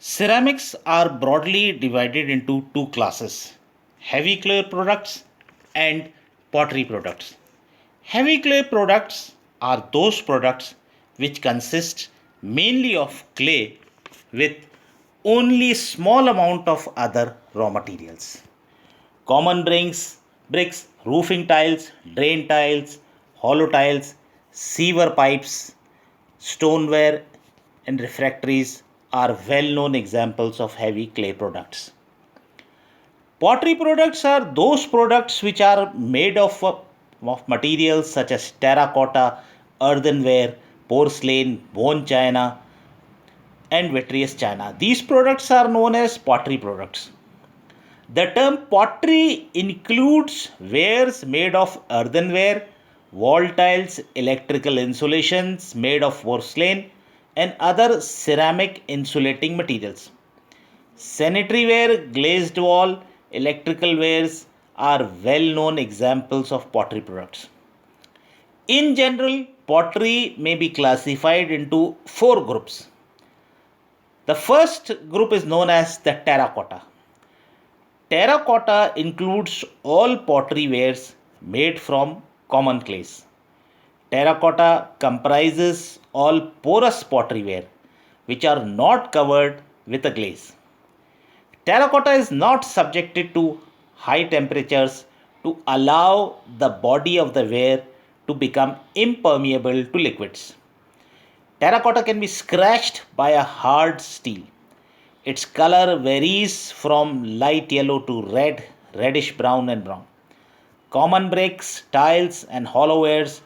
Ceramics are broadly divided into two classes: heavy clay products and pottery products. Heavy clay products are those products which consist mainly of clay with only small amount of other raw materials. Common bricks, roofing tiles, drain tiles, hollow tiles, sewer pipes, stoneware, and refractories are well known examples of heavy clay products. Pottery products are those products which are made of materials such as terracotta, earthenware, porcelain, bone china, and vitreous china. These products are known as pottery products. The term pottery includes wares made of earthenware, wall tiles, electrical insulations made of porcelain, and other ceramic insulating materials. Sanitary ware, glazed wall, electrical wares are well known examples of pottery products. In general, pottery may be classified into four groups. The first group is known as the terracotta. Terracotta includes all pottery wares made from common clays. Terracotta comprises all porous potteryware which are not covered with a glaze. Terracotta is not subjected to high temperatures to allow the body of the ware to become impermeable to liquids. Terracotta can be scratched by a hard steel. Its color varies from light yellow to red, reddish brown, and brown. Common bricks, tiles, and hollowwares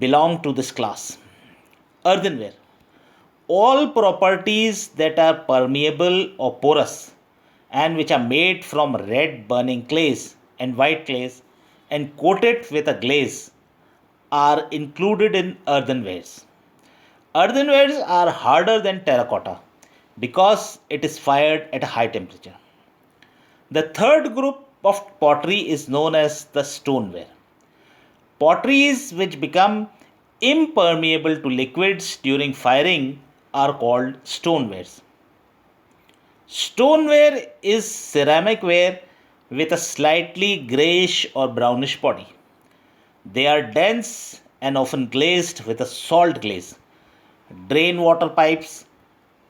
belong to this class. Earthenware. All properties that are permeable or porous and which are made from red burning clays and white clays and coated with a glaze are included in earthenwares. Earthenwares are harder than terracotta because it is fired at a high temperature. The third group of pottery is known as the stoneware. Potteries which become impermeable to liquids during firing are called stonewares. Stoneware is ceramic ware with a slightly grayish or brownish body. They are dense and often glazed with a salt glaze. Drain water pipes,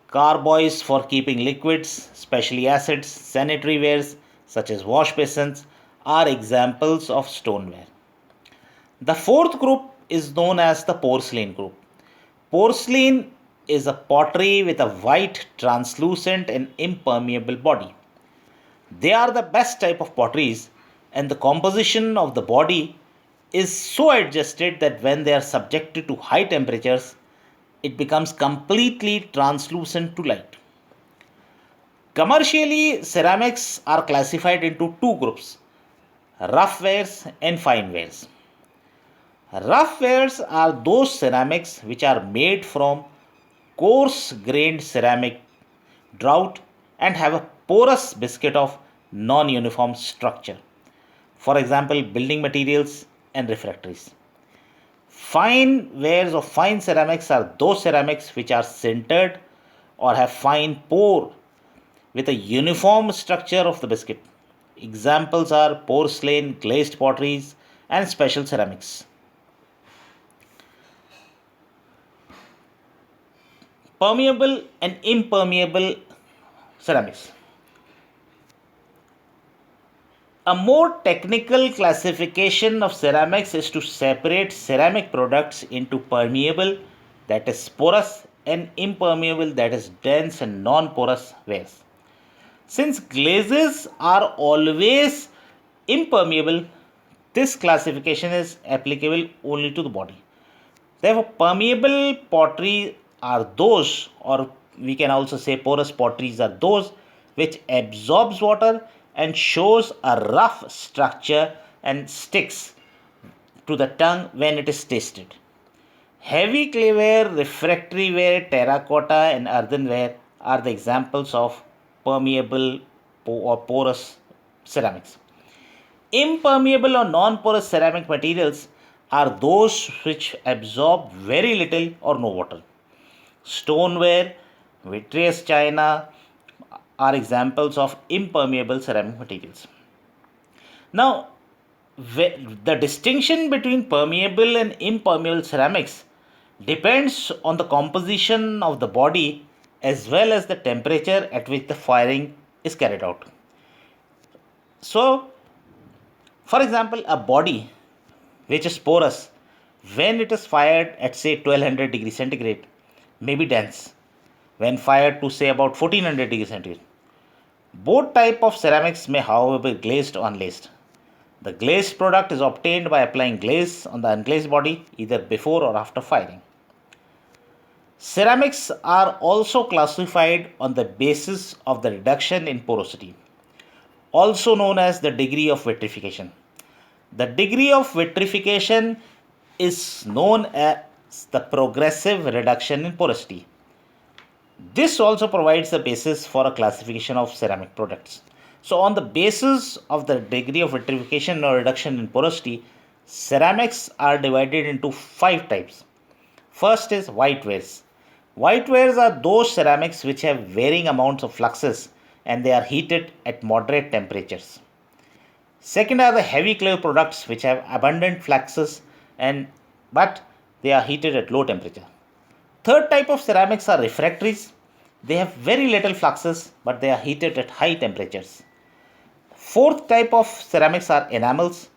carboys for keeping liquids, especially acids, sanitary wares such as wash basins are examples of stoneware. The fourth group is known as the porcelain group. Porcelain is a pottery with a white, translucent, and impermeable body. They are the best type of potteries, and the composition of the body is so adjusted that when they are subjected to high temperatures, it becomes completely translucent to light. Commercially, ceramics are classified into two groups: rough wares and fine wares. Rough wares are those ceramics which are made from coarse grained ceramic drought and have a porous biscuit of non uniform structure. For example, building materials and refractories. Fine wares of fine ceramics are those ceramics which are sintered or have fine pore with a uniform structure of the biscuit. Examples are porcelain, glazed potteries, and special ceramics. Permeable and impermeable ceramics. A more technical classification of ceramics is to separate ceramic products into permeable, that is porous, and impermeable, that is dense and non porous wares. Since glazes are always impermeable, this classification is applicable only to the body. Therefore, permeable pottery are those, or we can also say porous potteries are those which absorbs water and shows a rough structure and sticks to the tongue when it is tasted. Heavy clayware, refractory ware, terracotta, and earthenware are the examples of permeable or porous ceramics. Impermeable or non porous ceramic materials are those which absorb very little or no water. Stoneware, Vitreous china are examples of impermeable ceramic materials. Now, the distinction between permeable and impermeable ceramics depends on the composition of the body as well as the temperature at which the firing is carried out. So, for example, a body which is porous, when it is fired at say 1200 degrees centigrade, may be dense. When fired to say about 1400 degrees centigrade, both type of ceramics may however be glazed or unglazed. The glazed product is obtained by applying glaze on the unglazed body either before or after firing. Ceramics are also classified on the basis of the reduction in porosity, also known as the degree of vitrification. The degree of vitrification is known as the progressive reduction in porosity. This also provides the basis for a classification of ceramic products. So, on the basis of the degree of vitrification or reduction in porosity, ceramics are divided into 5 types. First is whitewares. Whitewares are those ceramics which have varying amounts of fluxes and they are heated at moderate temperatures. Second are the heavy clay products which have abundant fluxes and but they are heated at low temperature. Third type of ceramics are refractories. They have very little fluxes but they are heated at high temperatures. Fourth type of ceramics are enamels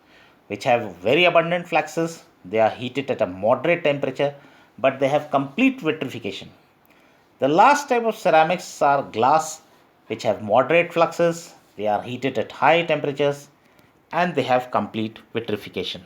which have very abundant fluxes. They are heated at a moderate temperature but they have complete vitrification. The last type of ceramics are glass which have moderate fluxes. They are heated at high temperatures and they have complete vitrification.